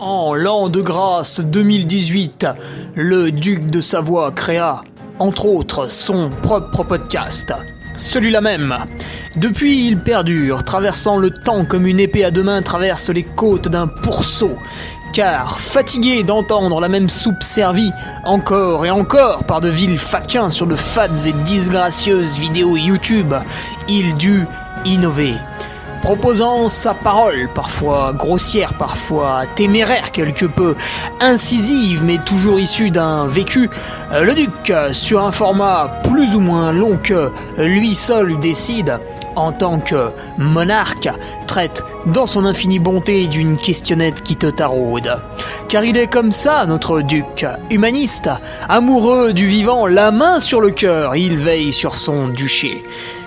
En l'an de grâce 2018, le duc de Savoie créa, entre autres, son propre podcast. Celui-là même. Depuis, il perdure, traversant le temps comme une épée à deux mains traverse les côtes d'un pourceau. Car, fatigué d'entendre la même soupe servie, encore et encore par de vils faquins sur de fades et disgracieuses vidéos YouTube, il dut innover. Proposant sa parole, parfois grossière, parfois téméraire quelque peu, incisive mais toujours issue d'un vécu, le duc, sur un format plus ou moins long que lui seul décide, en tant que monarque, traite dans son infinie bonté d'une questionnette qui te taraude. Car il est comme ça, notre duc, humaniste, amoureux du vivant, la main sur le cœur, il veille sur son duché.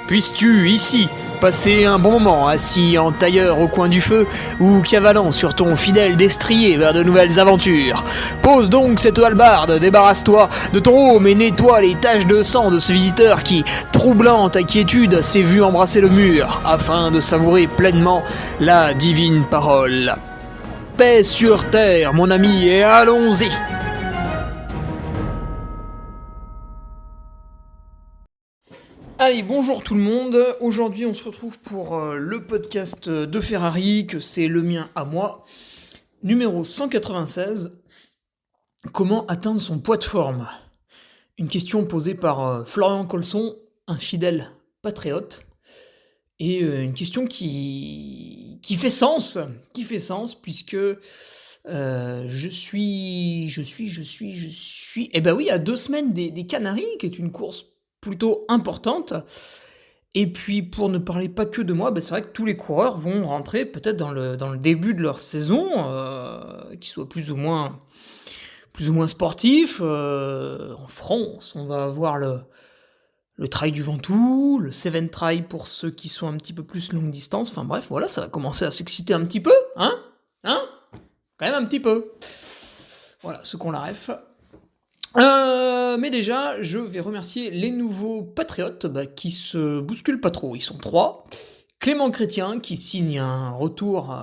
Puisses-tu, ici, passer un bon moment assis en tailleur au coin du feu ou cavalant sur ton fidèle destrier vers de nouvelles aventures. Pose donc cette hallebarde, débarrasse-toi de ton home et nettoie les taches de sang de ce visiteur qui, troublant ta quiétude, s'est vu embrasser le mur afin de savourer pleinement la divine parole. Paix sur terre, mon ami, et allons-y! Allez, bonjour tout le monde. Aujourd'hui, on se retrouve pour le podcast de Ferrari, que c'est le mien à moi, numéro 196. Comment atteindre son poids de forme? Une question posée par Florian Colson, un fidèle patriote, et une question qui fait sens, puisque je suis, eh ben oui, à 2 semaines des Canaries, qui est une course plutôt importante. Et puis pour ne parler pas que de moi, c'est vrai que tous les coureurs vont rentrer peut-être dans le début de leur saison, qui soit plus ou moins sportif. En France, on va avoir le Trail du Ventoux, le Seven Trail pour ceux qui sont un petit peu plus longue distance. Enfin bref, voilà, ça va commencer à s'exciter un petit peu, hein, quand même un petit peu. Voilà, ceux qui ont la ref. Mais déjà, je vais remercier les nouveaux patriotes qui se bousculent pas trop. Ils sont 3. Clément Chrétien qui signe un retour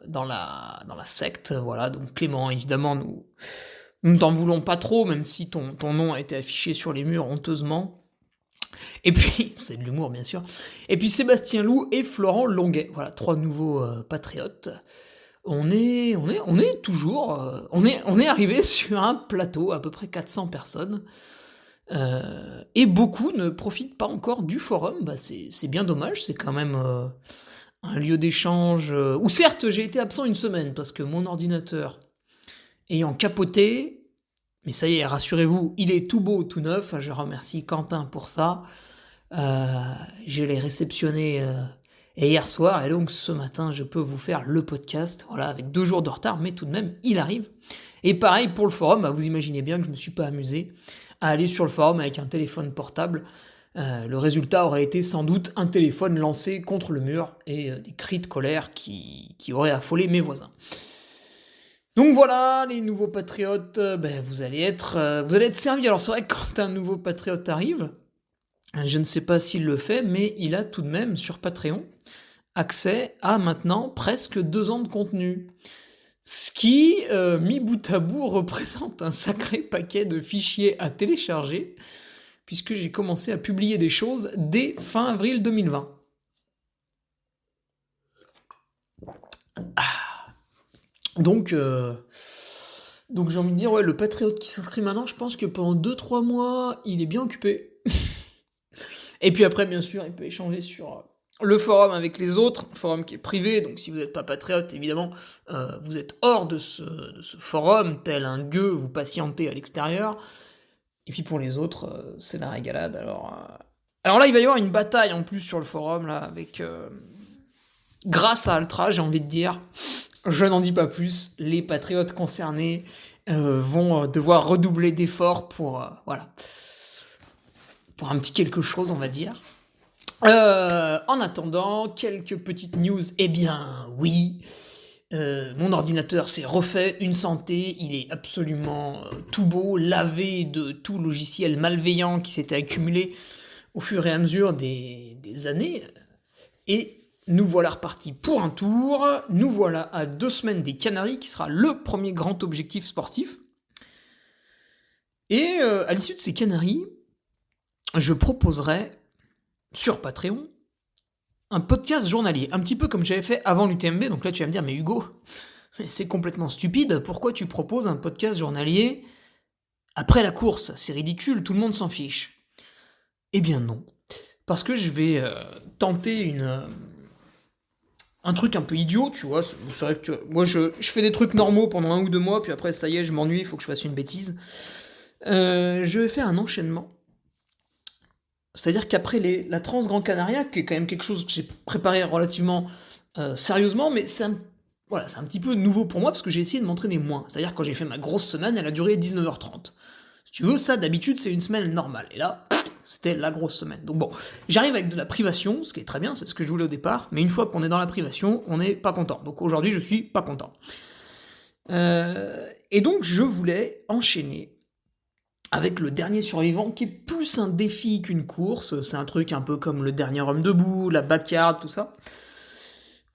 dans la secte. Voilà, donc Clément, évidemment, nous ne t'en voulons pas trop, même si ton nom a été affiché sur les murs honteusement. Et puis, c'est de l'humour bien sûr. Et puis Sébastien Loup et Florent Longuet. Voilà, 3 nouveaux patriotes. On est toujours, on est arrivé sur un plateau, à peu près 400 personnes, et beaucoup ne profitent pas encore du forum. C'est bien dommage, c'est quand même un lieu d'échange, où certes j'ai été absent une semaine, parce que mon ordinateur ayant capoté, mais ça y est, rassurez-vous, il est tout beau, tout neuf, je remercie Quentin pour ça, je l'ai réceptionné et hier soir, et donc ce matin, je peux vous faire le podcast, voilà, avec 2 jours de retard, mais tout de même, il arrive. Et pareil pour le forum, vous imaginez bien que je ne me suis pas amusé à aller sur le forum avec un téléphone portable. Le résultat aurait été sans doute un téléphone lancé contre le mur et des cris de colère qui auraient affolé mes voisins. Donc voilà, les nouveaux patriotes, vous allez être servis. Alors c'est vrai que quand un nouveau patriote arrive, je ne sais pas s'il le fait, mais il a tout de même sur Patreon accès à maintenant presque 2 ans de contenu. Ce qui, mis bout à bout, représente un sacré paquet de fichiers à télécharger, puisque j'ai commencé à publier des choses dès fin avril 2020. Donc j'ai envie de dire, ouais, le patriote qui s'inscrit maintenant, je pense que pendant 2-3 mois, il est bien occupé. Et puis après, bien sûr, il peut échanger sur le forum avec les autres, forum qui est privé, donc si vous n'êtes pas patriote, évidemment, vous êtes hors de ce forum, tel un gueux, vous patientez à l'extérieur. Et puis pour les autres, c'est la régalade. Alors là, il va y avoir une bataille en plus sur le forum, là, avec... grâce à Altra, j'ai envie de dire, je n'en dis pas plus, les patriotes concernés vont devoir redoubler d'efforts pour un petit quelque chose, on va dire. En attendant, quelques petites news. Eh bien, oui, mon ordinateur s'est refait une santé, il est absolument tout beau, lavé de tout logiciel malveillant qui s'était accumulé au fur et à mesure des années. Et nous voilà repartis pour un tour, nous voilà à 2 semaines des Canaries, qui sera le premier grand objectif sportif. Et à l'issue de ces Canaries, je proposerai, sur Patreon, un podcast journalier, un petit peu comme j'avais fait avant l'UTMB, donc là tu vas me dire, mais Hugo, c'est complètement stupide, pourquoi tu proposes un podcast journalier après la course? C'est ridicule, tout le monde s'en fiche. Eh bien non, parce que je vais tenter un truc un peu idiot, tu vois, c'est vrai que moi je fais des trucs normaux pendant 1 ou 2 mois, puis après ça y est, je m'ennuie, il faut que je fasse une bêtise. Je vais faire un enchaînement. C'est-à-dire qu'après la Trans Gran Canaria, qui est quand même quelque chose que j'ai préparé relativement sérieusement, mais c'est un petit peu nouveau pour moi, parce que j'ai essayé de m'entraîner moins. C'est-à-dire quand j'ai fait ma grosse semaine, elle a duré 19h30. Si tu veux, ça d'habitude c'est une semaine normale. Et là, c'était la grosse semaine. Donc bon, j'arrive avec de la privation, ce qui est très bien, c'est ce que je voulais au départ, mais une fois qu'on est dans la privation, on n'est pas content. Donc aujourd'hui, je suis pas content. Et donc je voulais enchaîner avec le dernier survivant, qui est plus un défi qu'une course. C'est un truc un peu comme le dernier homme debout, la backyard, tout ça,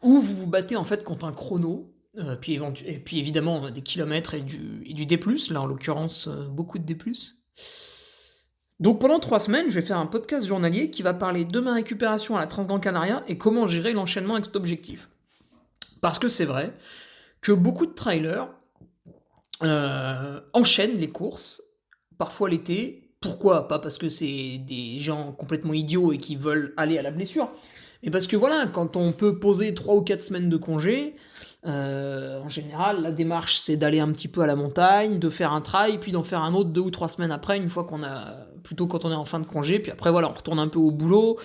où vous vous battez en fait contre un chrono, et puis évidemment des kilomètres et du D+, là en l'occurrence beaucoup de D+. Donc pendant 3 semaines, je vais faire un podcast journalier qui va parler de ma récupération à la Transgran Canaria et comment gérer l'enchaînement avec cet objectif. Parce que c'est vrai que beaucoup de trailers enchaînent les courses, parfois l'été. Pourquoi? Pas parce que c'est des gens complètement idiots et qui veulent aller à la blessure, mais parce que voilà, quand on peut poser 3 ou 4 semaines de congé, en général, la démarche c'est d'aller un petit peu à la montagne, de faire un trail, puis d'en faire un autre 2 ou 3 semaines après, une fois qu'on a, plutôt quand on est en fin de congé, puis après voilà, on retourne un peu au boulot,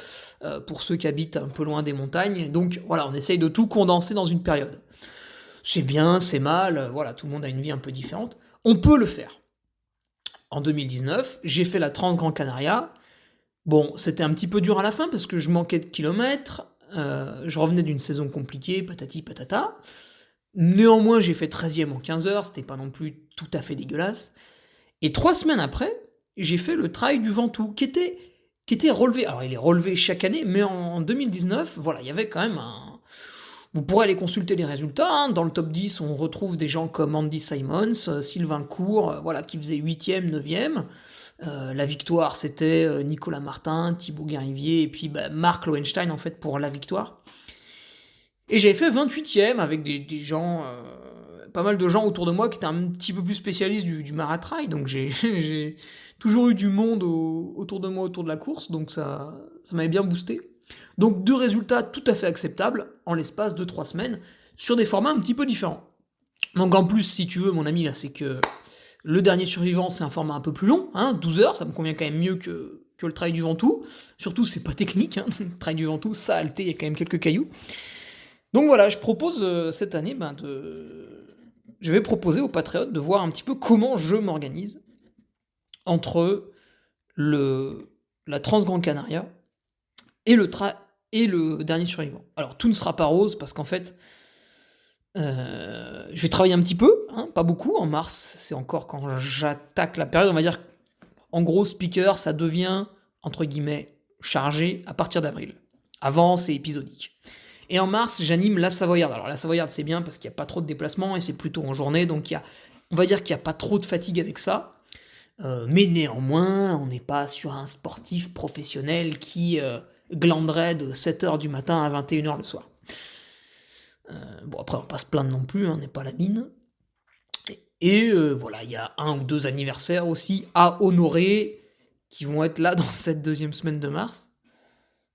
pour ceux qui habitent un peu loin des montagnes, donc voilà, on essaye de tout condenser dans une période. C'est bien, c'est mal, voilà, tout le monde a une vie un peu différente, on peut le faire. En 2019, j'ai fait la Trans Gran Canaria. Bon, c'était un petit peu dur à la fin parce que je manquais de kilomètres, je revenais d'une saison compliquée, patati patata. Néanmoins, j'ai fait 13e en 15 heures, c'était pas non plus tout à fait dégueulasse. Et 3 semaines après, j'ai fait le trail du Ventoux, qui était relevé. Alors, il est relevé chaque année, mais en 2019, voilà, il y avait quand même un... Vous pourrez aller consulter les résultats, hein. Dans le top 10, on retrouve des gens comme Andy Simons, Sylvain Court, voilà, qui faisait 8e, 9e. La victoire, c'était Nicolas Martin, Thibaut Guérivier, et puis Marc Lowenstein, en fait, pour la victoire. Et j'avais fait 28e avec des gens, pas mal de gens autour de moi qui étaient un petit peu plus spécialistes du maratrail, donc j'ai toujours eu du monde autour de moi, autour de la course, donc ça m'avait bien boosté. Donc 2 résultats tout à fait acceptables en l'espace de 3 semaines, sur des formats un petit peu différents. Donc en plus, si tu veux, mon ami, là, c'est que le dernier survivant, c'est un format un peu plus long, hein, 12 heures, ça me convient quand même mieux que le trail du Ventoux. Surtout, c'est pas technique, hein, le trail du Ventoux, ça halté, il y a quand même quelques cailloux. Donc voilà, je propose cette année je vais proposer aux patriotes de voir un petit peu comment je m'organise entre la Trans Gran Canaria et le dernier survivant. Alors tout ne sera pas rose parce qu'en fait, je vais travailler un petit peu, hein, pas beaucoup. En mars, c'est encore quand j'attaque la période, on va dire. En gros, speaker, ça devient entre guillemets chargé à partir d'avril. Avant, c'est épisodique. Et en mars, j'anime la Savoyarde. Alors la Savoyarde, c'est bien parce qu'il n'y a pas trop de déplacements et c'est plutôt en journée, donc on va dire qu'il n'y a pas trop de fatigue avec ça. Mais néanmoins, on n'est pas sur un sportif professionnel qui glanderait de 7h du matin à 21h le soir. Bon, après, on va pas se plaindre non plus, on n'est pas la mine. Et voilà, il y a 1 ou 2 anniversaires aussi à honorer qui vont être là dans cette 2e semaine de mars.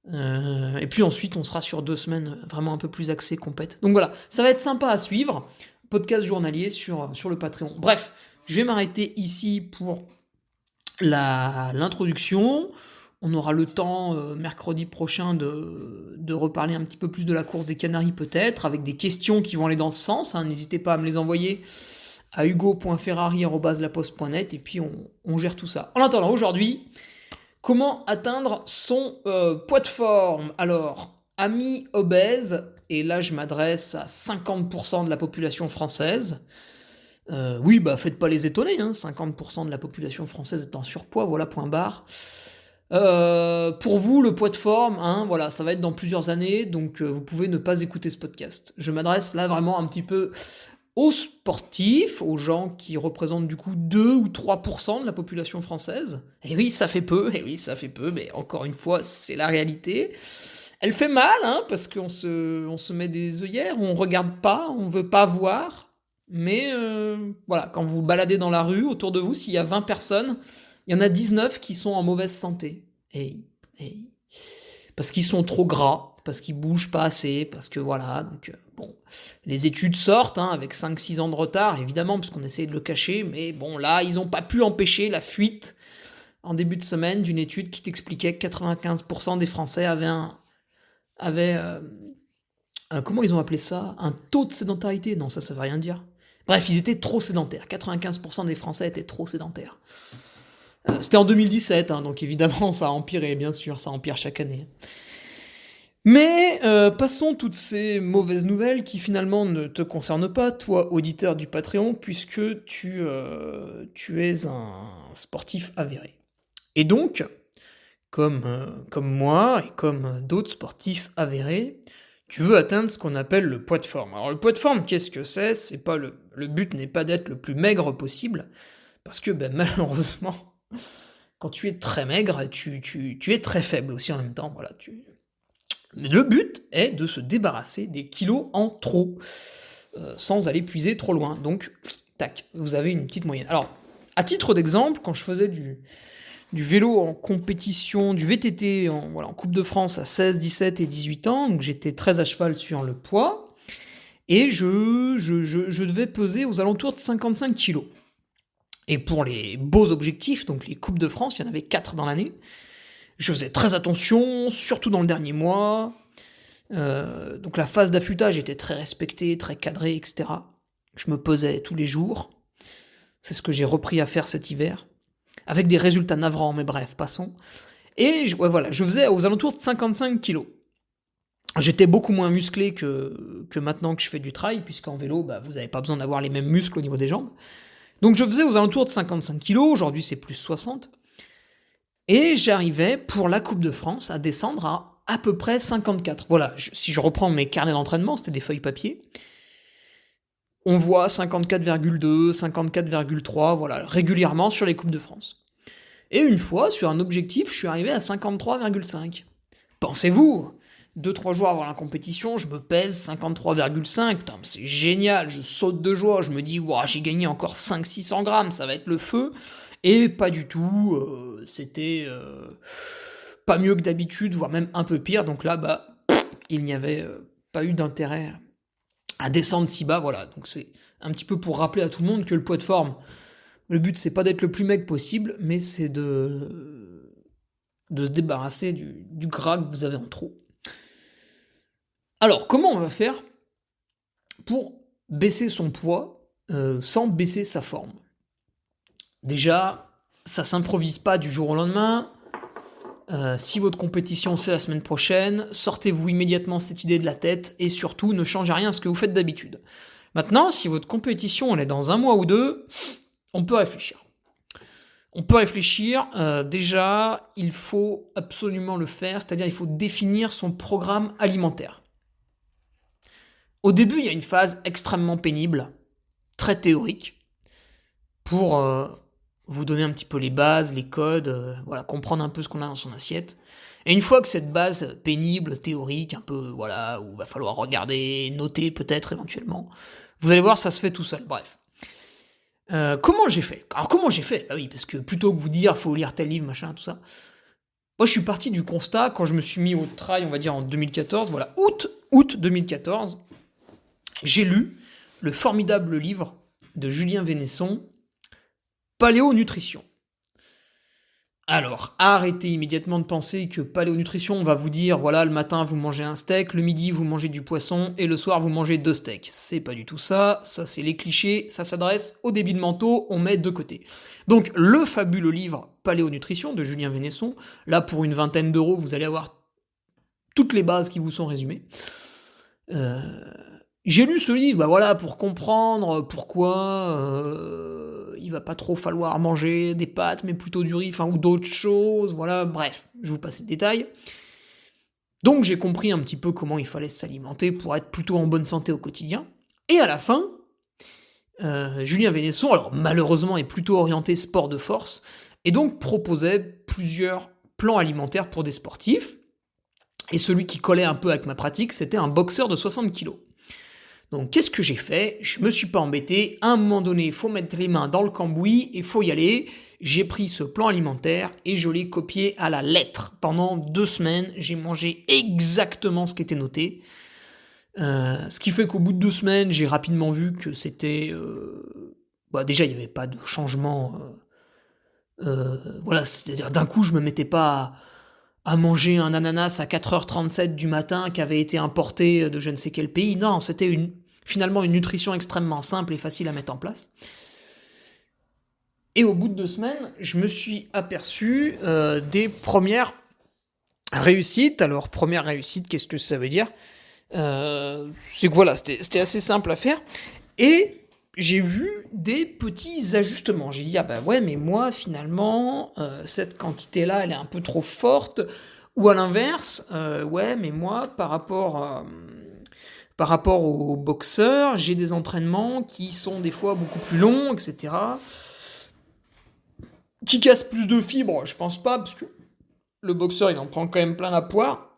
Et puis ensuite, on sera sur 2 semaines vraiment un peu plus axées compète. Donc voilà, ça va être sympa à suivre. Podcast journalier sur le Patreon. Bref, je vais m'arrêter ici pour l'introduction. On aura le temps mercredi prochain de reparler un petit peu plus de la course des Canaries peut-être, avec des questions qui vont aller dans ce sens, hein. N'hésitez pas à me les envoyer à hugo.ferrari@laposte.net et puis on gère tout ça. En attendant, aujourd'hui, comment atteindre son poids de forme? Alors, amis obèses, et là je m'adresse à 50% de la population française. Oui, faites pas les étonner, hein, 50% de la population française est en surpoids, voilà, point barre. Pour vous, le poids de forme, hein, voilà, ça va être dans plusieurs années, donc vous pouvez ne pas écouter ce podcast. Je m'adresse là vraiment un petit peu aux sportifs, aux gens qui représentent du coup 2 ou 3% de la population française. Et oui, ça fait peu, et oui, ça fait peu, mais encore une fois, c'est la réalité. Elle fait mal, hein, parce qu'on se met des œillères, on regarde pas, on veut pas voir. Mais voilà, quand vous baladez dans la rue, autour de vous, s'il y a 20 personnes, il y en a 19 qui sont en mauvaise santé. Et parce qu'ils sont trop gras, parce qu'ils bougent pas assez, parce que voilà, donc bon, les études sortent, hein, avec 5-6 ans de retard, évidemment, parce qu'on essaie de le cacher, mais bon, là, ils n'ont pas pu empêcher la fuite en début de semaine d'une étude qui t'expliquait que 95% des Français avaient comment ils ont appelé ça? Un taux de sédentarité? Non, ça veut rien dire. Bref, ils étaient trop sédentaires. 95% des Français étaient trop sédentaires. C'était en 2017, hein, donc évidemment, ça a empiré, bien sûr, ça empire chaque année. Mais passons toutes ces mauvaises nouvelles qui finalement ne te concernent pas, toi, auditeur du Patreon, puisque tu es un sportif avéré. Et donc, comme moi et comme d'autres sportifs avérés, tu veux atteindre ce qu'on appelle le poids de forme. Alors le poids de forme, qu'est-ce que c'est? C'est pas le but n'est pas d'être le plus maigre possible, parce que ben, malheureusement, quand tu es très maigre, tu es très faible aussi en même temps. Voilà, Mais le but est de se débarrasser des kilos en trop, sans aller puiser trop loin. Donc, tac, vous avez une petite moyenne. Alors, à titre d'exemple, quand je faisais du vélo en compétition, du VTT en Coupe de France à 16, 17 et 18 ans, donc j'étais très à cheval sur le poids, et je devais peser aux alentours de 55 kilos. Et pour les beaux objectifs, donc les Coupes de France, il y en avait 4 dans l'année, je faisais très attention, surtout dans le dernier mois. Donc la phase d'affûtage était très respectée, très cadrée, etc. Je me pesais tous les jours. C'est ce que j'ai repris à faire cet hiver. Avec des résultats navrants, mais bref, passons. Et voilà, je faisais aux alentours de 55 kilos. J'étais beaucoup moins musclé que maintenant que je fais du trail, puisqu'en vélo, bah, vous n'avez pas besoin d'avoir les mêmes muscles au niveau des jambes. Donc je faisais aux alentours de 55 kilos, aujourd'hui c'est plus 60. Et j'arrivais, pour la Coupe de France, à descendre à peu près 54. Voilà, si je reprends mes carnets d'entraînement, c'était des feuilles papier. On voit 54,2, 54,3, voilà, régulièrement sur les Coupes de France. Et une fois, sur un objectif, je suis arrivé à 53,5. Pensez-vous, 2-3 jours avant la compétition, je me pèse 53,5. Putain, c'est génial, je saute de joie, je me dis, wow, j'ai gagné encore 500-600 grammes, ça va être le feu. Et pas du tout, c'était pas mieux que d'habitude, voire même un peu pire. Donc là, bah, il n'y avait pas eu d'intérêt à descendre si bas. Voilà, donc c'est un petit peu pour rappeler à tout le monde que le poids de forme, le but c'est pas d'être le plus maigre possible, mais c'est de se débarrasser du gras que vous avez en trop. Alors, comment on va faire pour baisser son poids sans baisser sa forme? Déjà, ça s'improvise pas du jour au lendemain. Si votre compétition c'est la semaine prochaine, sortez-vous immédiatement cette idée de la tête et surtout ne changez rien à ce que vous faites d'habitude. Maintenant, si votre compétition elle est dans 1 mois ou 2, on peut réfléchir. Déjà, il faut absolument le faire, c'est-à-dire il faut définir son programme alimentaire. Au début, il y a une phase extrêmement pénible, très théorique, pour vous donner un petit peu les bases, les codes, voilà, comprendre un peu ce qu'on a dans son assiette. Et une fois que cette base pénible, théorique, un peu, voilà, où il va falloir regarder, noter peut-être éventuellement, vous allez voir, ça se fait tout seul, bref. Comment j'ai fait? Alors comment j'ai fait? Bah oui, parce que plutôt que vous dire, faut lire tel livre, machin, tout ça, moi je suis parti du constat, quand je me suis mis au trail, on va dire en 2014, voilà, août 2014, j'ai lu le formidable livre de Julien Vénesson, Paléonutrition. Alors, arrêtez immédiatement de penser que paléonutrition, on va vous dire, voilà, le matin vous mangez un steak, le midi vous mangez du poisson, et le soir vous mangez 2 steaks. C'est pas du tout ça, ça c'est les clichés, ça s'adresse au débit de manteau, on met de côté. Donc, le fabuleux livre Paléonutrition de Julien Vénesson, là pour une vingtaine d'euros, vous allez avoir toutes les bases qui vous sont résumées. J'ai lu ce livre, bah voilà, pour comprendre pourquoi il il va pas trop falloir manger des pâtes, mais plutôt du riz, ou d'autres choses, voilà, bref, je vous passe les détails. Donc j'ai compris un petit peu comment il fallait s'alimenter pour être plutôt en bonne santé au quotidien. Et à la fin, Julien Vénesson, alors malheureusement est plutôt orienté sport de force, et donc proposait plusieurs plans alimentaires pour des sportifs. Et celui qui collait un peu avec ma pratique, c'était un boxeur de 60 kilos. Donc qu'est-ce que j'ai fait? Je me suis pas embêté, à un moment donné, il faut mettre les mains dans le cambouis, et faut y aller. J'ai pris ce plan alimentaire et je l'ai copié à la lettre. Pendant 2 semaines, j'ai mangé exactement ce qui était noté. Ce qui fait qu'au bout de 2 semaines, j'ai rapidement vu que c'était... déjà, il n'y avait pas de changement. C'est-à-dire d'un coup, je me mettais pas à manger un ananas à 4h37 du matin qui avait été importé de je ne sais quel pays. Non, c'était finalement une nutrition extrêmement simple et facile à mettre en place. Et au bout de 2 semaines, je me suis aperçu des premières réussites. Alors, première réussite, qu'est-ce que ça veut dire? C'est que voilà, c'était assez simple à faire. Et j'ai vu des petits ajustements. J'ai dit, ouais, mais moi, finalement, cette quantité-là, elle est un peu trop forte. Ou à l'inverse, ouais, mais moi, par rapport aux boxeurs, j'ai des entraînements qui sont des fois beaucoup plus longs, etc. Qui cassent plus de fibres, je pense pas, parce que le boxeur, il en prend quand même plein la poire.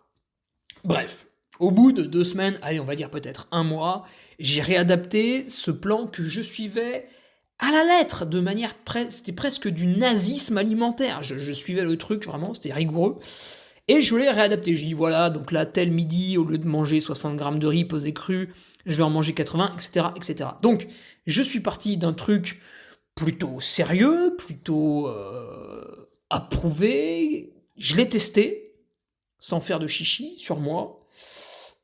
Bref, au bout de 2 semaines, allez, on va dire peut-être 1 mois, j'ai réadapté ce plan que je suivais à la lettre, de manière c'était presque du nazisme alimentaire. Je suivais le truc, vraiment, c'était rigoureux. Et je l'ai réadapté. J'ai dit, voilà, donc là, tel midi, au lieu de manger 60 grammes de riz pesé cru, je vais en manger 80, etc., etc. Donc, je suis parti d'un truc plutôt sérieux, plutôt approuvé. Je l'ai testé, sans faire de chichi, sur moi.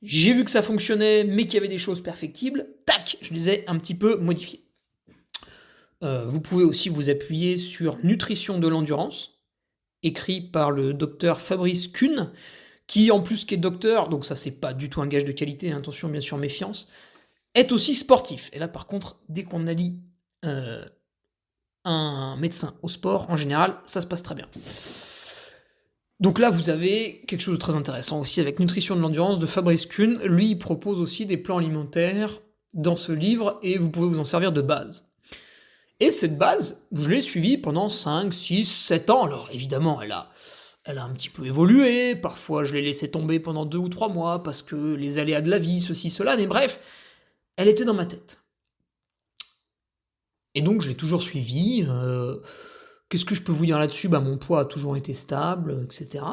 J'ai vu que ça fonctionnait, mais qu'il y avait des choses perfectibles. Tac, je les ai un petit peu modifiées. Vous pouvez aussi vous appuyer sur Nutrition de l'endurance, écrit par le docteur Fabrice Kuhn, qui en plus qui est docteur, donc ça c'est pas du tout un gage de qualité, hein, attention bien sûr méfiance, est aussi sportif. Et là par contre, dès qu'on allie un médecin au sport, en général, ça se passe très bien. Donc là, vous avez quelque chose de très intéressant aussi avec Nutrition de l'endurance de Fabrice Kuhn. Lui, il propose aussi des plans alimentaires dans ce livre et vous pouvez vous en servir de base. Et cette base, je l'ai suivie pendant 5, 6, 7 ans. Alors évidemment, elle a un petit peu évolué. Parfois, je l'ai laissé tomber pendant 2 ou 3 mois parce que les aléas de la vie, ceci, cela. Mais bref, elle était dans ma tête. Et donc, je l'ai toujours suivie. Qu'est-ce que je peux vous dire là-dessus? Mon poids a toujours été stable, etc.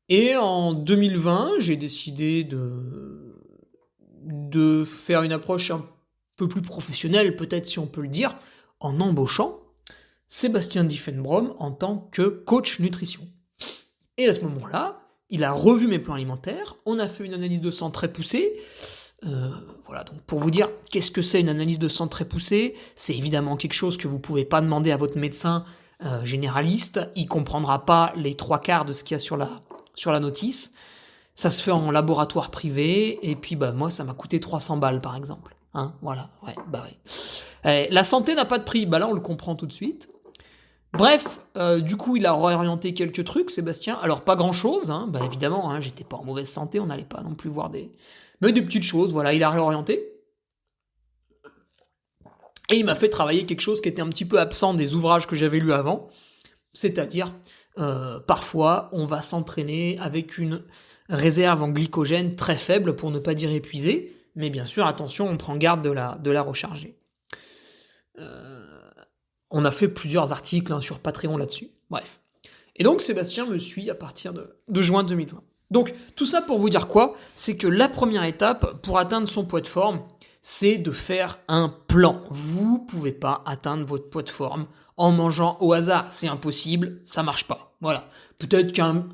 Et en 2020, j'ai décidé de faire une approche un peu plus professionnelle, peut-être si on peut le dire, en embauchant Sébastien Diffenbrom en tant que coach nutrition. Et à ce moment-là, il a revu mes plans alimentaires, on a fait une analyse de sang très poussée. Voilà, donc pour vous dire qu'est-ce que c'est une analyse de sang très poussée, c'est évidemment quelque chose que vous pouvez pas demander à votre médecin généraliste, il comprendra pas les 3/4 de ce qu'il y a sur la notice. Ça se fait en laboratoire privé, et puis moi ça m'a coûté 300 balles par exemple. Hein, voilà, ouais. La santé n'a pas de prix, là on le comprend tout de suite. Bref, du coup il a réorienté quelques trucs, Sébastien. Alors pas grand chose, hein, évidemment, hein, j'étais pas en mauvaise santé, on n'allait pas non plus voir mais des petites choses, voilà, il a réorienté. Et il m'a fait travailler quelque chose qui était un petit peu absent des ouvrages que j'avais lus avant, c'est-à-dire, parfois, on va s'entraîner avec une réserve en glycogène très faible, pour ne pas dire épuisée, mais bien sûr, attention, on prend garde de la recharger. On a fait plusieurs articles sur Patreon là-dessus, bref. Et donc, Sébastien me suit à partir de juin 2020. Donc, tout ça pour vous dire quoi? C'est que la première étape pour atteindre son poids de forme, c'est de faire un plan. Vous pouvez pas atteindre votre poids de forme en mangeant au hasard. C'est impossible, ça marche pas. Voilà. Peut-être qu'un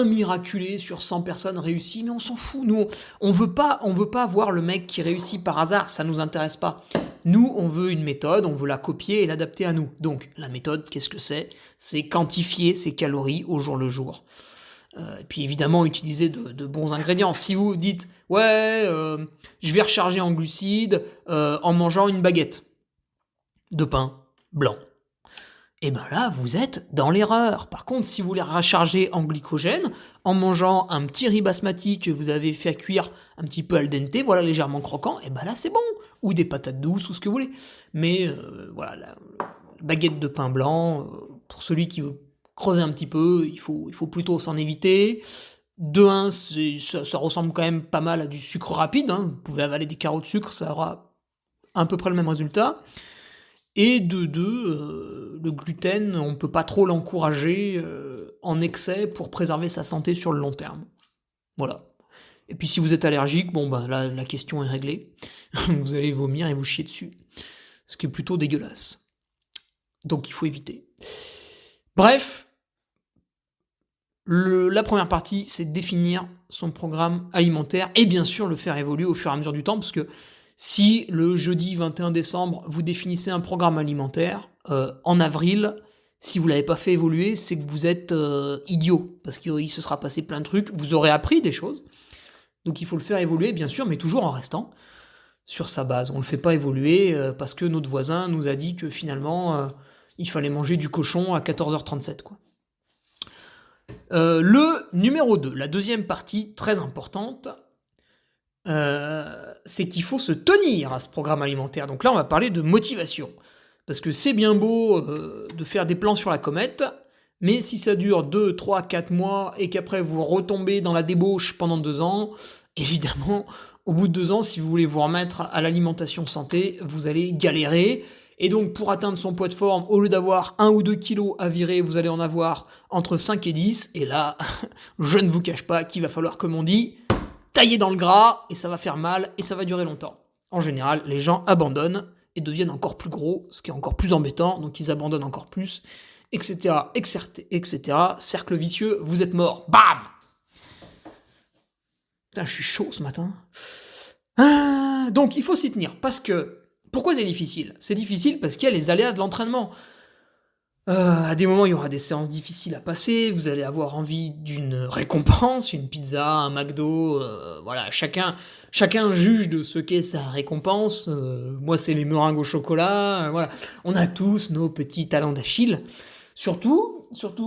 miraculé sur 100 personnes réussit, mais on s'en fout. Nous, on veut pas voir le mec qui réussit par hasard, ça nous intéresse pas. Nous, on veut une méthode, on veut la copier et l'adapter à nous. Donc, la méthode, qu'est-ce que c'est? C'est quantifier ses calories au jour le jour. Et puis évidemment utiliser de bons ingrédients. Si vous dites je vais recharger en glucides en mangeant une baguette de pain, blanc. Et ben là, vous êtes dans l'erreur. Par contre, si vous voulez recharger en glycogène, en mangeant un petit riz basmati que vous avez fait cuire un petit peu al dente, voilà, légèrement croquant, et ben là, c'est bon. Ou des patates douces, ou ce que vous voulez. Mais voilà, la baguette de pain blanc, pour celui qui veut creuser un petit peu, il faut plutôt s'en éviter. De un, ça ressemble quand même pas mal à du sucre rapide, hein. Vous pouvez avaler des carreaux de sucre, ça aura à peu près le même résultat. Et de deux, le gluten, on ne peut pas trop l'encourager en excès pour préserver sa santé sur le long terme. Voilà. Et puis si vous êtes allergique, bon bah là la question est réglée. Vous allez vomir et vous chier dessus. Ce qui est plutôt dégueulasse. Donc il faut éviter. Bref, la première partie, c'est définir son programme alimentaire et bien sûr le faire évoluer au fur et à mesure du temps, parce que si le jeudi 21 décembre, vous définissez un programme alimentaire, en avril, si vous ne l'avez pas fait évoluer, c'est que vous êtes idiot, parce qu'il se sera passé plein de trucs, vous aurez appris des choses, donc il faut le faire évoluer, bien sûr, mais toujours en restant sur sa base. On ne le fait pas évoluer parce que notre voisin nous a dit que finalement, il fallait manger du cochon à 14h37, quoi. Le numéro 2, la deuxième partie très importante, c'est qu'il faut se tenir à ce programme alimentaire. Donc là, on va parler de motivation. Parce que c'est bien beau de faire des plans sur la comète, mais si ça dure 2, 3, 4 mois et qu'après vous retombez dans la débauche pendant 2 ans, évidemment, au bout de 2 ans, si vous voulez vous remettre à l'alimentation santé, vous allez galérer. Et donc, pour atteindre son poids de forme, au lieu d'avoir 1 ou 2 kilos à virer, vous allez en avoir entre 5 et 10. Et là, je ne vous cache pas qu'il va falloir, comme on dit, tailler dans le gras, et ça va faire mal, et ça va durer longtemps. En général, les gens abandonnent et deviennent encore plus gros, ce qui est encore plus embêtant, donc ils abandonnent encore plus, etc., etc. Cercle vicieux, vous êtes mort. Bam! Putain, je suis chaud ce matin. Donc, il faut s'y tenir, parce que... Pourquoi c'est difficile ? C'est difficile parce qu'il y a les aléas de l'entraînement. À des moments, il y aura des séances difficiles à passer, vous allez avoir envie d'une récompense, une pizza, un McDo, voilà, chacun juge de ce qu'est sa récompense. Moi, c'est les meringues au chocolat, voilà. On a tous nos petits talents d'Achille. Surtout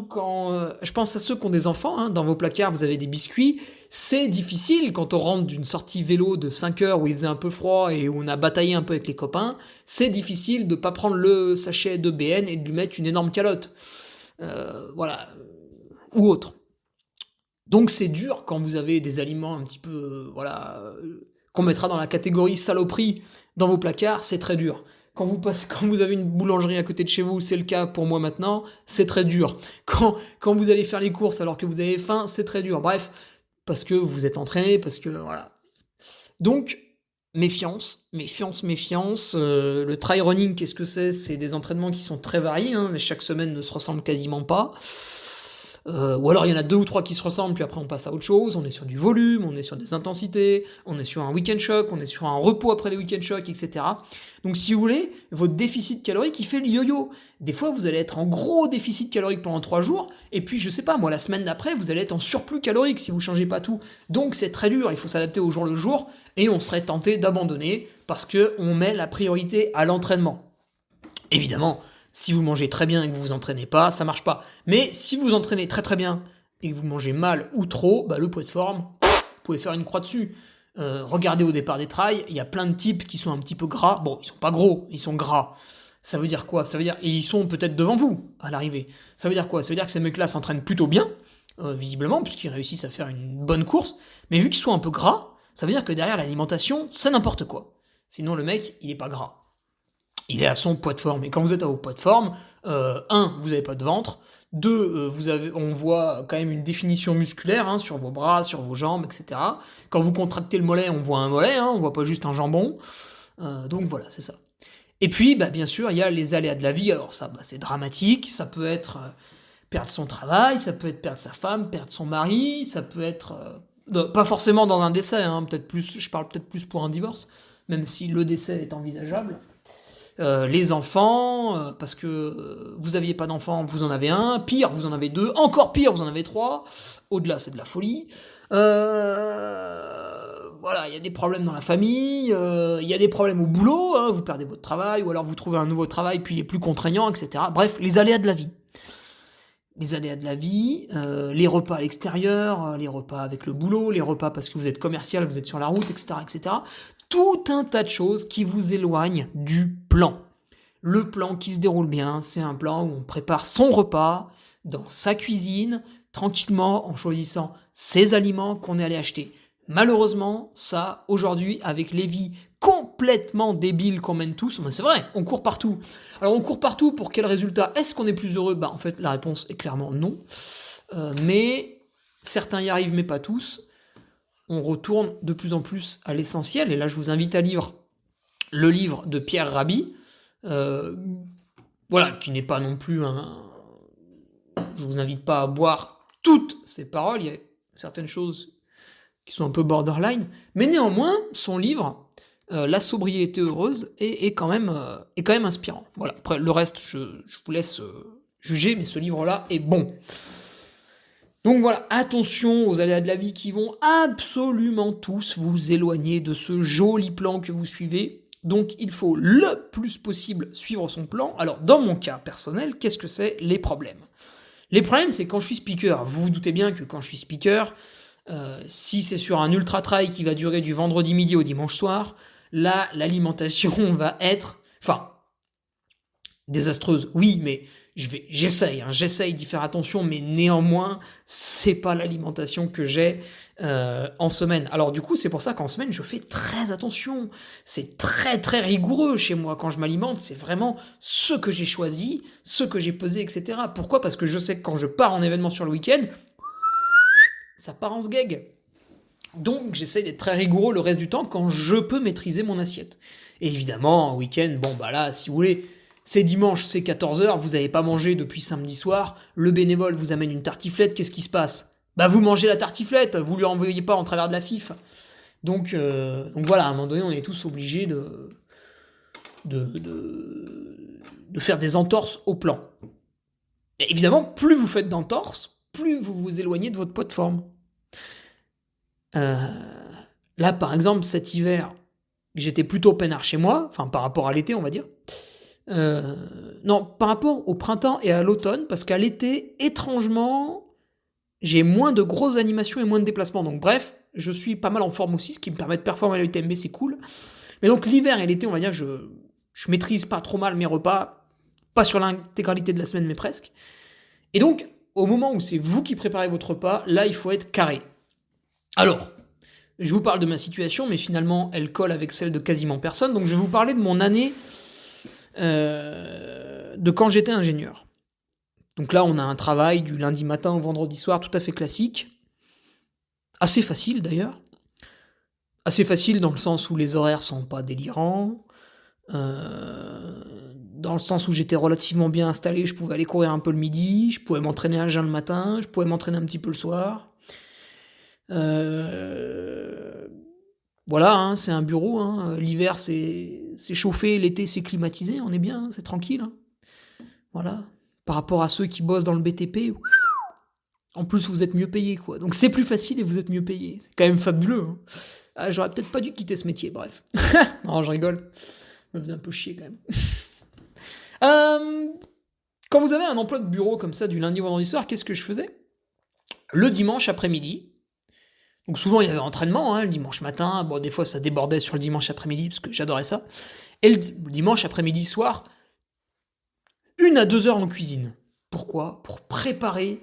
quand... je pense à ceux qui ont des enfants, hein, dans vos placards, vous avez des biscuits. C'est difficile quand on rentre d'une sortie vélo de 5 heures où il faisait un peu froid et où on a bataillé un peu avec les copains. C'est difficile de pas prendre le sachet de BN et de lui mettre une énorme calotte. Voilà. Ou autre. Donc c'est dur quand vous avez des aliments un petit peu... qu'on mettra dans la catégorie saloperie dans vos placards, c'est très dur. Quand vous avez une boulangerie à côté de chez vous, c'est le cas pour moi maintenant, c'est très dur. Quand vous allez faire les courses alors que vous avez faim, c'est très dur. Bref, parce que vous êtes entraîné, parce que voilà. Donc, méfiance. Le trail running, qu'est-ce que c'est ? C'est des entraînements qui sont très variés, hein. Chaque semaine ne se ressemble quasiment pas. Ou alors il y en a 2 ou 3 qui se ressemblent, puis après on passe à autre chose, on est sur du volume, on est sur des intensités, on est sur un week-end shock, on est sur un repos après les week-end shocks, etc. Donc si vous voulez, votre déficit calorique, il fait le yo-yo. Des fois, vous allez être en gros déficit calorique pendant 3 jours, et puis je sais pas, moi, la semaine d'après, vous allez être en surplus calorique si vous changez pas tout. Donc c'est très dur, il faut s'adapter au jour le jour, et on serait tenté d'abandonner, parce qu'on met la priorité à l'entraînement. Évidemment, si vous mangez très bien et que vous vous entraînez pas, ça marche pas. Mais si vous entraînez très très bien et que vous mangez mal ou trop, bah le poids de forme, vous pouvez faire une croix dessus. Regardez au départ des trails, il y a plein de types qui sont un petit peu gras. Bon, ils sont pas gros, ils sont gras. Ça veut dire quoi ? Ça veut dire, et ils sont peut-être devant vous à l'arrivée. Ça veut dire quoi ? Ça veut dire que ces mecs-là s'entraînent plutôt bien, visiblement, puisqu'ils réussissent à faire une bonne course. Mais vu qu'ils sont un peu gras, ça veut dire que derrière l'alimentation, c'est n'importe quoi. Sinon le mec, il est pas gras. Il est à son poids de forme. Et quand vous êtes à vos poids de forme, 1, vous n'avez pas de ventre, 2, on voit quand même une définition musculaire, hein, sur vos bras, sur vos jambes, etc. Quand vous contractez le mollet, on voit un mollet, hein, on voit pas juste un jambon. Donc voilà, c'est ça. Et puis, bah, bien sûr, il y a les aléas de la vie. Alors ça, bah, c'est dramatique. Ça peut être perdre son travail, ça peut être perdre sa femme, perdre son mari, ça peut être... pas forcément dans un décès, hein, je parle peut-être plus pour un divorce, même si le décès est envisageable. Les enfants, parce que vous aviez pas d'enfants, vous en avez un, pire, vous en avez 2, encore pire, vous en avez 3, au-delà, c'est de la folie. voilà, il y a des problèmes dans la famille, il y a des problèmes au boulot, hein, vous perdez votre travail, ou alors vous trouvez un nouveau travail, puis il est plus contraignant, etc. Bref, les aléas de la vie. Les aléas de la vie, les repas à l'extérieur, les repas avec le boulot, les repas parce que vous êtes commercial, vous êtes sur la route, etc., etc. Tout un tas de choses qui vous éloignent du plan. Le plan qui se déroule bien, c'est un plan où on prépare son repas dans sa cuisine, tranquillement, en choisissant ses aliments qu'on est allé acheter. Malheureusement, ça, aujourd'hui, avec les vies complètement débiles qu'on mène tous, ben c'est vrai, on court partout. Alors on court partout pour quel résultat? Est-ce qu'on est plus heureux? En fait, la réponse est clairement non. Mais certains y arrivent, mais pas tous. On retourne de plus en plus à l'essentiel. Et là, je vous invite à lire le livre de Pierre Rabhi, voilà, qui n'est pas non plus un... Je vous invite pas à boire toutes ses paroles, il y a certaines choses qui sont un peu borderline, mais néanmoins, son livre, La sobriété heureuse, est quand même inspirant. Voilà. Après, le reste, je vous laisse juger, mais ce livre-là est bon. Donc voilà, attention aux aléas de la vie qui vont absolument tous vous éloigner de ce joli plan que vous suivez. Donc il faut le plus possible suivre son plan. Alors dans mon cas personnel, qu'est-ce que c'est les problèmes? Les problèmes, c'est quand je suis speaker. Vous vous doutez bien que quand je suis speaker, si c'est sur un ultra-trail qui va durer du vendredi midi au dimanche soir, là, l'alimentation va être... Enfin, désastreuse, oui, mais j'essaye d'y faire attention, mais néanmoins, c'est pas l'alimentation que j'ai en semaine. Alors du coup, c'est pour ça qu'en semaine, je fais très attention. C'est très très rigoureux chez moi quand je m'alimente. C'est vraiment ce que j'ai choisi, ce que j'ai pesé, etc. Pourquoi? Parce que je sais que quand je pars en événement sur le week-end, ça part en sgeg. Donc j'essaie d'être très rigoureux le reste du temps quand je peux maîtriser mon assiette. Et évidemment, en week-end, bon bah là, si vous voulez... C'est dimanche, c'est 14h, vous n'avez pas mangé depuis samedi soir, le bénévole vous amène une tartiflette, qu'est-ce qui se passe? Bah vous mangez la tartiflette, vous lui envoyez pas en travers de la FIF. Donc voilà, à un moment donné, on est tous obligés de faire des entorses au plan. Et évidemment, plus vous faites d'entorses, plus vous vous éloignez de votre poids de forme. Là, par exemple, cet hiver, j'étais plutôt peinard chez moi, enfin par rapport à l'été, on va dire. Non, par rapport au printemps et à l'automne, parce qu'à l'été, étrangement, j'ai moins de grosses animations et moins de déplacements. Donc bref, je suis pas mal en forme aussi, ce qui me permet de performer à l'UTMB, c'est cool. Mais donc l'hiver et l'été, on va dire, je maîtrise pas trop mal mes repas, pas sur l'intégralité de la semaine, mais presque. Et donc, au moment où c'est vous qui préparez votre repas, là, il faut être carré. Alors, je vous parle de ma situation, mais finalement, elle colle avec celle de quasiment personne. Donc je vais vous parler de mon année... de quand j'étais ingénieur. Donc là, on a un travail du lundi matin au vendredi soir tout à fait classique. Assez facile d'ailleurs. Assez facile dans le sens où les horaires sont pas délirants. Dans le sens où j'étais relativement bien installé, je pouvais aller courir un peu le midi, je pouvais m'entraîner à jeun le matin, je pouvais m'entraîner un petit peu le soir. Voilà, hein, c'est un bureau. Hein. L'hiver, c'est chauffé, l'été, c'est climatisé. On est bien, hein, c'est tranquille. Hein. Voilà. Par rapport à ceux qui bossent dans le BTP, en plus, vous êtes mieux payé, quoi. Donc, c'est plus facile et vous êtes mieux payé. C'est quand même fabuleux. Hein. Ah, j'aurais peut-être pas dû quitter ce métier, bref. Non, je rigole. Ça me faisait un peu chier, quand même. Quand vous avez un emploi de bureau comme ça, du lundi au vendredi soir, qu'est-ce que je faisais? Le dimanche après-midi, donc souvent il y avait entraînement, hein, le dimanche matin, bon des fois ça débordait sur le dimanche après-midi parce que j'adorais ça, et le dimanche après-midi soir, 1 à 2 heures en cuisine. Pourquoi? Pour préparer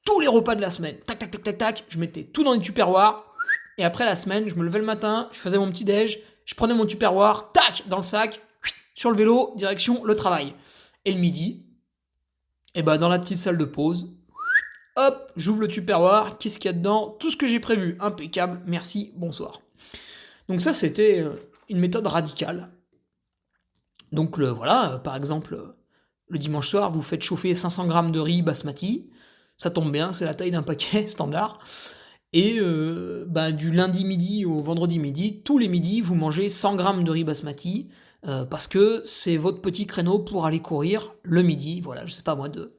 tous les repas de la semaine. Tac, tac, tac, tac, tac, je mettais tout dans les tupperwares, et après la semaine, je me levais le matin, je faisais mon petit déj, je prenais mon tupperware, tac, dans le sac, sur le vélo, direction le travail. Et le midi, et ben dans la petite salle de pause, hop, j'ouvre le tupperware, qu'est-ce qu'il y a dedans? Tout ce que j'ai prévu, impeccable, merci, bonsoir. Donc ça, c'était une méthode radicale. Donc voilà, par exemple, le dimanche soir, vous faites chauffer 500 grammes de riz basmati, ça tombe bien, c'est la taille d'un paquet standard. Et du lundi midi au vendredi midi, tous les midis, vous mangez 100 grammes de riz basmati, parce que c'est votre petit créneau pour aller courir le midi, voilà, je sais pas moi, de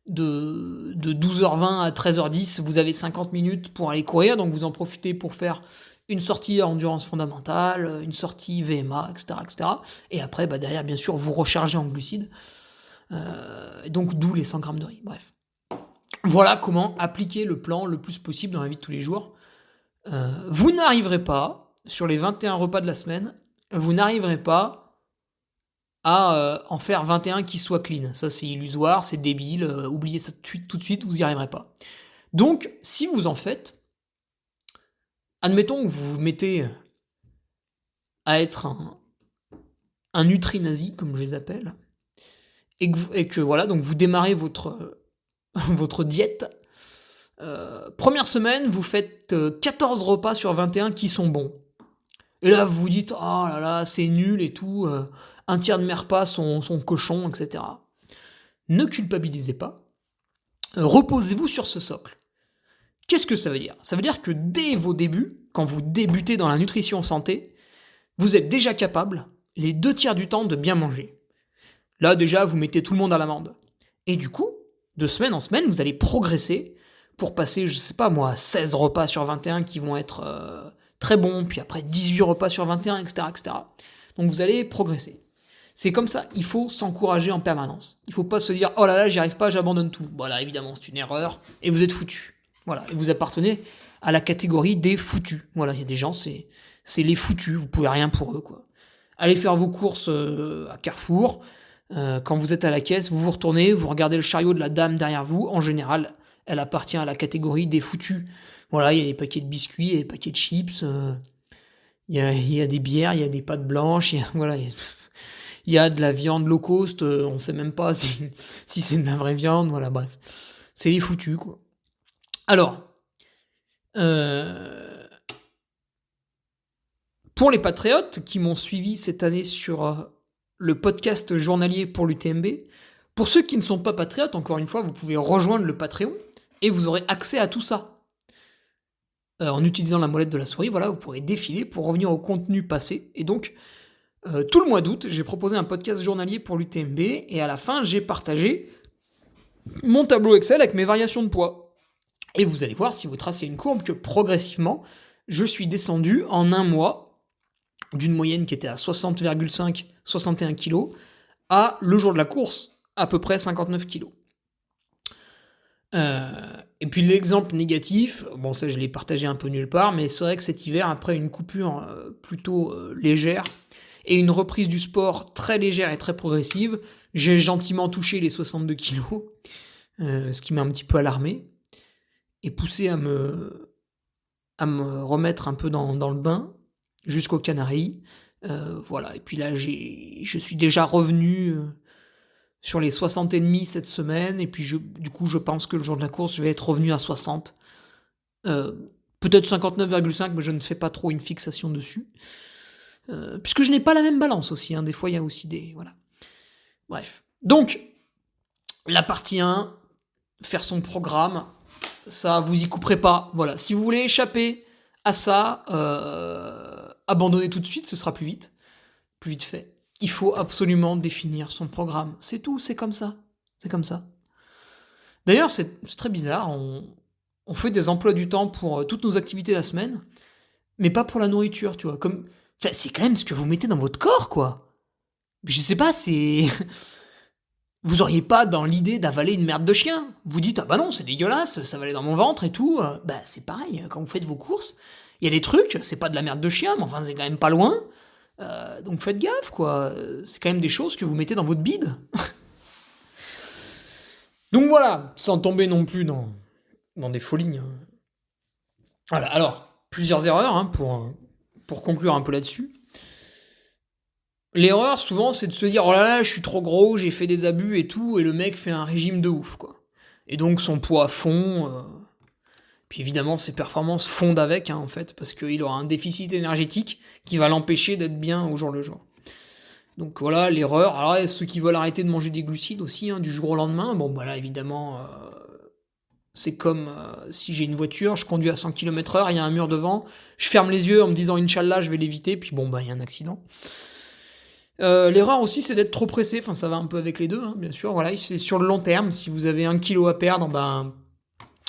de 12h20 à 13h10, vous avez 50 minutes pour aller courir, donc vous en profitez pour faire une sortie à endurance fondamentale, une sortie VMA, etc. etc. Et après, derrière, bien sûr, vous rechargez en glucides. Donc d'où les 100 grammes de riz. Bref. Voilà comment appliquer le plan le plus possible dans la vie de tous les jours. Vous n'arriverez pas, sur les 21 repas de la semaine, vous n'arriverez pas à en faire 21 qui soient clean. Ça, c'est illusoire, c'est débile, oubliez ça tout de suite, vous n'y arriverez pas. Donc, si vous en faites, admettons que vous vous mettez à être un nutri-nazi, comme je les appelle, et que voilà, donc vous démarrez votre diète. Première semaine, vous faites 14 repas sur 21 qui sont bons. Et là, vous vous dites, oh là là, c'est nul et tout, un tiers de mes repas sont cochons, etc. Ne culpabilisez pas. Reposez-vous sur ce socle. Qu'est-ce que ça veut dire? Ça veut dire que dès vos débuts, quand vous débutez dans la nutrition santé, vous êtes déjà capable, les 2 tiers du temps, de bien manger. Là, déjà, vous mettez tout le monde à l'amende. Et du coup, de semaine en semaine, vous allez progresser pour passer, je sais pas moi, 16 repas sur 21 qui vont être très bons, puis après 18 repas sur 21, etc., etc. Donc vous allez progresser. C'est comme ça, il faut s'encourager en permanence. Il faut pas se dire, oh là là, j'y arrive pas, j'abandonne tout. Voilà, évidemment, c'est une erreur, et vous êtes foutus. Voilà, et vous appartenez à la catégorie des foutus. Voilà, il y a des gens, c'est les foutus, vous pouvez rien pour eux, quoi. Allez faire vos courses à Carrefour, quand vous êtes à la caisse, vous vous retournez, vous regardez le chariot de la dame derrière vous, en général, elle appartient à la catégorie des foutus. Voilà, il y a des paquets de biscuits, il y a des paquets de chips, il y a des bières, il y a des pâtes blanches, il y a de la viande low cost, on sait même pas si c'est de la vraie viande, voilà, bref. C'est les foutus, quoi. Alors, pour les patriotes qui m'ont suivi cette année sur le podcast journalier pour l'UTMB, pour ceux qui ne sont pas patriotes, encore une fois, vous pouvez rejoindre le Patreon et vous aurez accès à tout ça. En utilisant la molette de la souris, voilà, vous pourrez défiler pour revenir au contenu passé. Et donc, tout le mois d'août, j'ai proposé un podcast journalier pour l'UTMB et à la fin, j'ai partagé mon tableau Excel avec mes variations de poids. Et vous allez voir, si vous tracez une courbe, que progressivement, je suis descendu en un mois d'une moyenne qui était à 60,5, 61 kg, à, le jour de la course, à peu près 59 kg. Et puis l'exemple négatif, bon ça je l'ai partagé un peu nulle part, mais c'est vrai que cet hiver, après une coupure plutôt légère, et une reprise du sport très légère et très progressive, j'ai gentiment touché les 62 kg, ce qui m'a un petit peu alarmé, et poussé à me remettre un peu dans le bain, jusqu'aux Canaries. Voilà, et puis là je suis déjà revenu sur les 60,5 cette semaine, et puis du coup je pense que le jour de la course je vais être revenu à 60. Peut-être 59,5, mais je ne fais pas trop une fixation dessus. Puisque je n'ai pas la même balance aussi, hein. Des fois il y a aussi des... Voilà. Bref. Donc, la partie 1, faire son programme, ça vous y couperez pas. Voilà. Si vous voulez échapper à ça, abandonnez tout de suite, ce sera plus vite fait. Il faut absolument définir son programme. C'est tout, c'est comme ça. C'est comme ça. D'ailleurs, c'est très bizarre, on fait des emplois du temps pour toutes nos activités la semaine, mais pas pour la nourriture, tu vois. Enfin, c'est quand même ce que vous mettez dans votre corps, quoi. Je sais pas, c'est... Vous auriez pas dans l'idée d'avaler une merde de chien. Vous dites, ah bah non, c'est dégueulasse, ça va aller dans mon ventre et tout. Bah c'est pareil, quand vous faites vos courses, il y a des trucs, c'est pas de la merde de chien, mais enfin c'est quand même pas loin. Donc faites gaffe, quoi. C'est quand même des choses que vous mettez dans votre bide. Donc voilà, sans tomber non plus dans des folies. Hein. Voilà, alors, plusieurs erreurs hein, pour conclure un peu là-dessus. L'erreur, souvent, c'est de se dire « Oh là là, je suis trop gros, j'ai fait des abus et tout », et le mec fait un régime de ouf, quoi. Et donc son poids fond, puis évidemment ses performances fondent avec, hein, en fait, parce qu'il aura un déficit énergétique qui va l'empêcher d'être bien au jour le jour. Donc voilà, l'erreur. Alors ceux qui veulent arrêter de manger des glucides aussi, hein, du jour au lendemain, bon voilà, évidemment, c'est comme si j'ai une voiture, je conduis à 100 km/h, il y a un mur devant, je ferme les yeux en me disant « Inch'Allah, je vais l'éviter », puis bon, bah il y a un accident. L'erreur aussi, c'est d'être trop pressé. Enfin, ça va un peu avec les deux, hein, bien sûr. Voilà, c'est sur le long terme. Si vous avez 1 kilo à perdre, ben,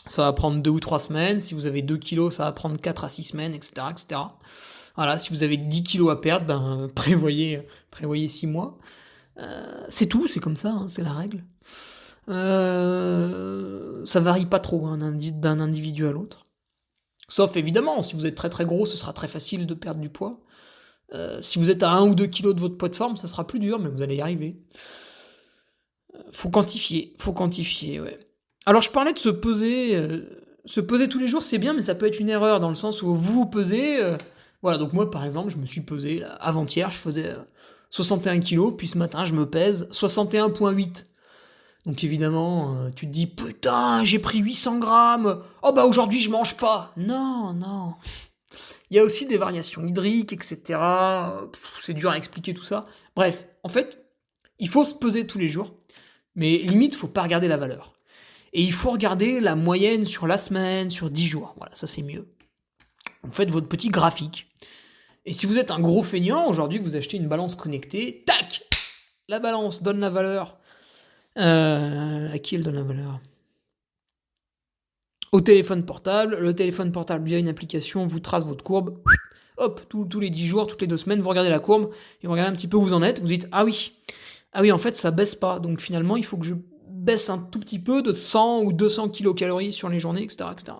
ça va prendre 2 ou 3 semaines. Si vous avez 2 kilos, ça va prendre 4 à 6 semaines, etc., etc. Voilà, si vous avez 10 kilos à perdre, ben, prévoyez 6 mois. C'est tout, c'est comme ça, hein, c'est la règle. Ça varie pas trop hein, d'un individu à l'autre. Sauf évidemment, si vous êtes très très gros, ce sera très facile de perdre du poids. Si vous êtes à 1 ou 2 kilos de votre poids de forme, ça sera plus dur, mais vous allez y arriver. Faut quantifier, ouais. Alors je parlais de se peser tous les jours, c'est bien, mais ça peut être une erreur dans le sens où vous vous pesez. Voilà, donc moi par exemple, je me suis pesé là, avant-hier, je faisais 61 kilos, puis ce matin je me pèse 61,8. Donc évidemment, tu te dis putain, j'ai pris 800 grammes. Oh bah aujourd'hui je mange pas. Non, non. Il y a aussi des variations hydriques, etc. C'est dur à expliquer tout ça. Bref, en fait, il faut se peser tous les jours, mais limite, faut pas regarder la valeur. Et il faut regarder la moyenne sur la semaine, sur 10 jours. Voilà, ça c'est mieux. Vous faites votre petit graphique. Et si vous êtes un gros feignant, aujourd'hui vous achetez une balance connectée, tac, la balance donne la valeur. À qui elle donne la valeur? Au téléphone portable. Le téléphone portable, via une application, vous trace votre courbe. Hop, tous les 10 jours, toutes les 2 semaines, vous regardez la courbe et vous regardez un petit peu où vous en êtes. Vous dites, ah oui, en fait, ça baisse pas. Donc finalement, il faut que je baisse un tout petit peu de 100 ou 200 kilocalories sur les journées, etc., etc.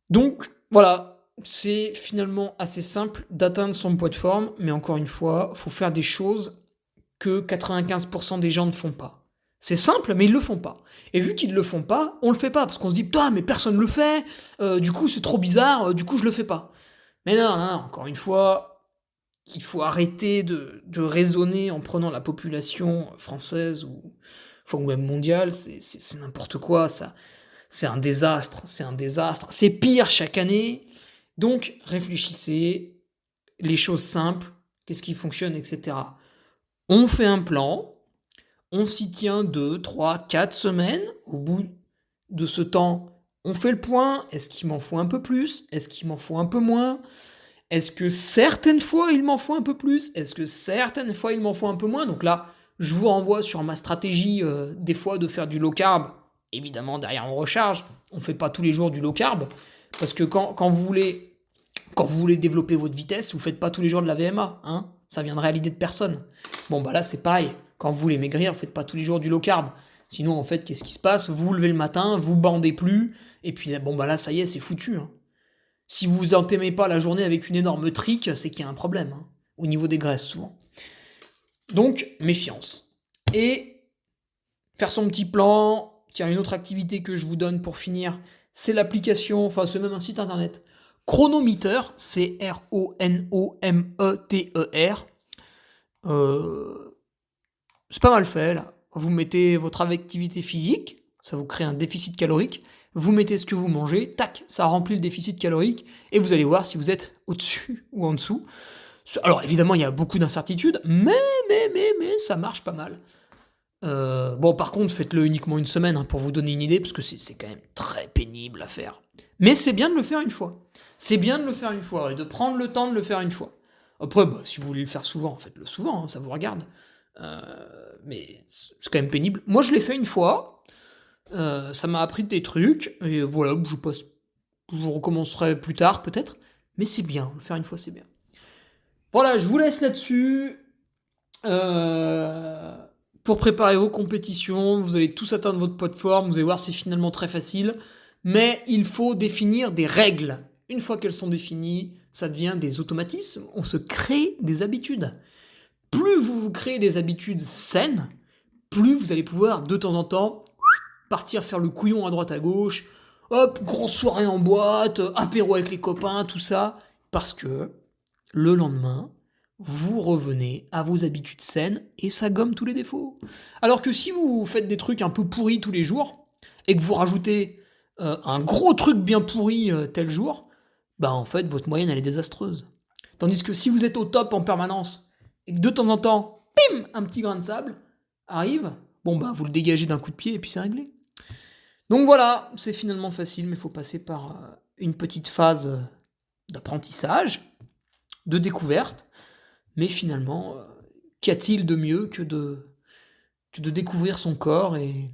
Donc voilà, c'est finalement assez simple d'atteindre son poids de forme, mais encore une fois, faut faire des choses que 95% des gens ne font pas. C'est simple, mais ils le font pas. Et vu qu'ils le font pas, on le fait pas, parce qu'on se dit, putain, mais personne le fait, du coup c'est trop bizarre, du coup je le fais pas. Mais non, non, non, encore une fois, il faut arrêter de raisonner en prenant la population française ou même mondiale, c'est n'importe quoi, ça. C'est un désastre, c'est pire chaque année. Donc réfléchissez, les choses simples, qu'est-ce qui fonctionne, etc. On fait un plan, on s'y tient 2, 3, 4 semaines. Au bout de ce temps, on fait le point. Est-ce qu'il m'en faut un peu plus? Est-ce qu'il m'en faut un peu moins? Est-ce que certaines fois il m'en faut un peu plus? Est-ce que certaines fois il m'en faut un peu moins? Donc là, je vous renvoie sur ma stratégie des fois de faire du low carb. Évidemment, derrière on recharge. On ne fait pas tous les jours du low carb. Parce que quand vous voulez développer votre vitesse, vous ne faites pas tous les jours de la VMA. Hein, ça viendrait à l'idée de personne. Bon, bah là, c'est pareil. Quand vous voulez maigrir, vous ne faites pas tous les jours du low carb. Sinon, en fait, qu'est-ce qui se passe? Vous vous levez le matin, vous bandez plus, et puis bon, bah là, ça y est, c'est foutu. Hein. Si vous entamez pas la journée avec une énorme trique, c'est qu'il y a un problème, hein, au niveau des graisses, souvent. Donc, méfiance. Et faire son petit plan. Tiens, une autre activité que je vous donne pour finir, c'est l'application, enfin, c'est même un site internet. Chronometer, c'est Ronometer. C'est pas mal fait, là. Vous mettez votre activité physique, ça vous crée un déficit calorique, vous mettez ce que vous mangez, tac, ça remplit le déficit calorique, et vous allez voir si vous êtes au-dessus ou en dessous. Alors évidemment, il y a beaucoup d'incertitudes, mais ça marche pas mal. Bon, par contre, faites-le uniquement une semaine hein, pour vous donner une idée, parce que c'est quand même très pénible à faire. Mais c'est bien de le faire une fois. C'est bien de le faire une fois, et de prendre le temps de le faire une fois. Après, bah, si vous voulez le faire souvent, faites-le souvent, hein, ça vous regarde. Mais c'est quand même pénible. Moi, je l'ai fait une fois. Ça m'a appris des trucs. Et voilà, je recommencerai plus tard, peut-être. Mais c'est bien, le faire une fois, c'est bien. Voilà, je vous laisse là-dessus. Pour préparer vos compétitions, vous allez tous atteindre votre poids de forme. Vous allez voir, c'est finalement très facile. Mais il faut définir des règles. Une fois qu'elles sont définies, ça devient des automatismes. On se crée des habitudes. Plus vous vous créez des habitudes saines, plus vous allez pouvoir de temps en temps partir faire le couillon à droite à gauche, hop, grosse soirée en boîte, apéro avec les copains, tout ça, parce que le lendemain, vous revenez à vos habitudes saines et ça gomme tous les défauts. Alors que si vous faites des trucs un peu pourris tous les jours et que vous rajoutez un gros truc bien pourri tel jour, bah en fait votre moyenne elle est désastreuse. Tandis que si vous êtes au top en permanence et que de temps en temps, pim, un petit grain de sable arrive, bon bah vous le dégagez d'un coup de pied et puis c'est réglé. Donc voilà, c'est finalement facile, mais il faut passer par une petite phase d'apprentissage, de découverte, Mais finalement, qu'y a-t-il de mieux que de découvrir son corps et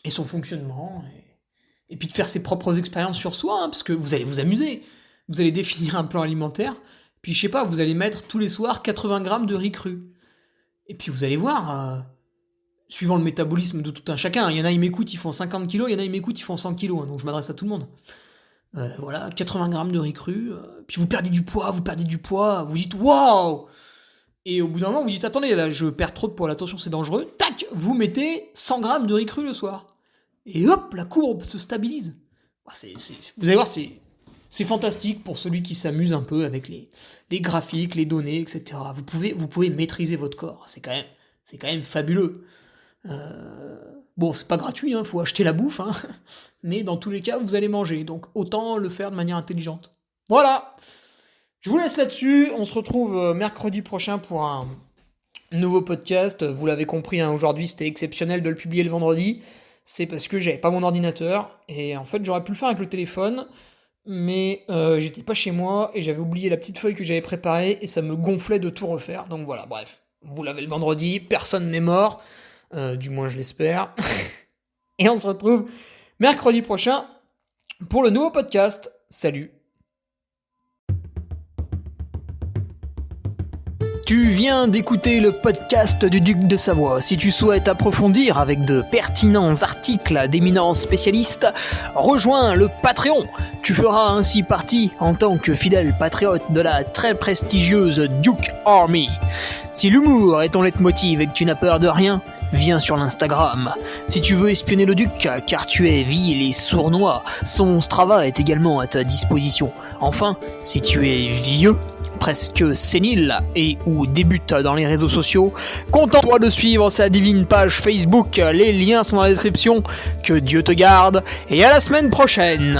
son fonctionnement, et puis de faire ses propres expériences sur soi, hein, parce que vous allez vous amuser. Vous allez définir un plan alimentaire, puis je sais pas, vous allez mettre tous les soirs 80 grammes de riz cru. Et puis vous allez voir, suivant le métabolisme de tout un chacun, il y en a ils m'écoutent, ils font 50 kilos, il y en a ils m'écoutent, ils font 100 kilos, hein, donc je m'adresse à tout le monde. Voilà, 80 grammes de riz cru, puis vous perdez du poids, vous dites waouh. Et au bout d'un moment, vous dites attendez, là je perds trop de poids, attention c'est dangereux, tac, vous mettez 100 grammes de riz cru le soir. Et hop, la courbe se stabilise. Vous allez voir, c'est fantastique pour celui qui s'amuse un peu avec les graphiques, les données, etc. Vous pouvez maîtriser votre corps, c'est quand même fabuleux. Bon, c'est pas gratuit, hein, faut acheter la bouffe, hein, mais dans tous les cas, vous allez manger, donc autant le faire de manière intelligente. Voilà. Je vous laisse là-dessus, on se retrouve mercredi prochain pour un nouveau podcast. Vous l'avez compris, hein, aujourd'hui c'était exceptionnel de le publier le vendredi, c'est parce que j'avais pas mon ordinateur, et en fait j'aurais pu le faire avec le téléphone, mais j'étais pas chez moi, et j'avais oublié la petite feuille que j'avais préparée, et ça me gonflait de tout refaire, donc voilà, bref. Vous l'avez le vendredi, personne n'est mort, du moins je l'espère, et on se retrouve mercredi prochain pour le nouveau podcast. Salut. Tu viens d'écouter le podcast du Duc de Savoie. Si tu souhaites approfondir avec de pertinents articles d'éminents spécialistes, rejoins le Patreon. Tu feras ainsi partie, en tant que fidèle patriote, de la très prestigieuse Duke Army. Si l'humour est ton leitmotiv et que tu n'as peur de rien, viens sur l'Instagram. Si tu veux espionner le Duc, car tu es vil et sournois, son Strava est également à ta disposition. Enfin, si tu es vieux, presque sénile et ou débute dans les réseaux sociaux, contente-toi de suivre sa divine page Facebook, les liens sont dans la description. Que Dieu te garde et à la semaine prochaine.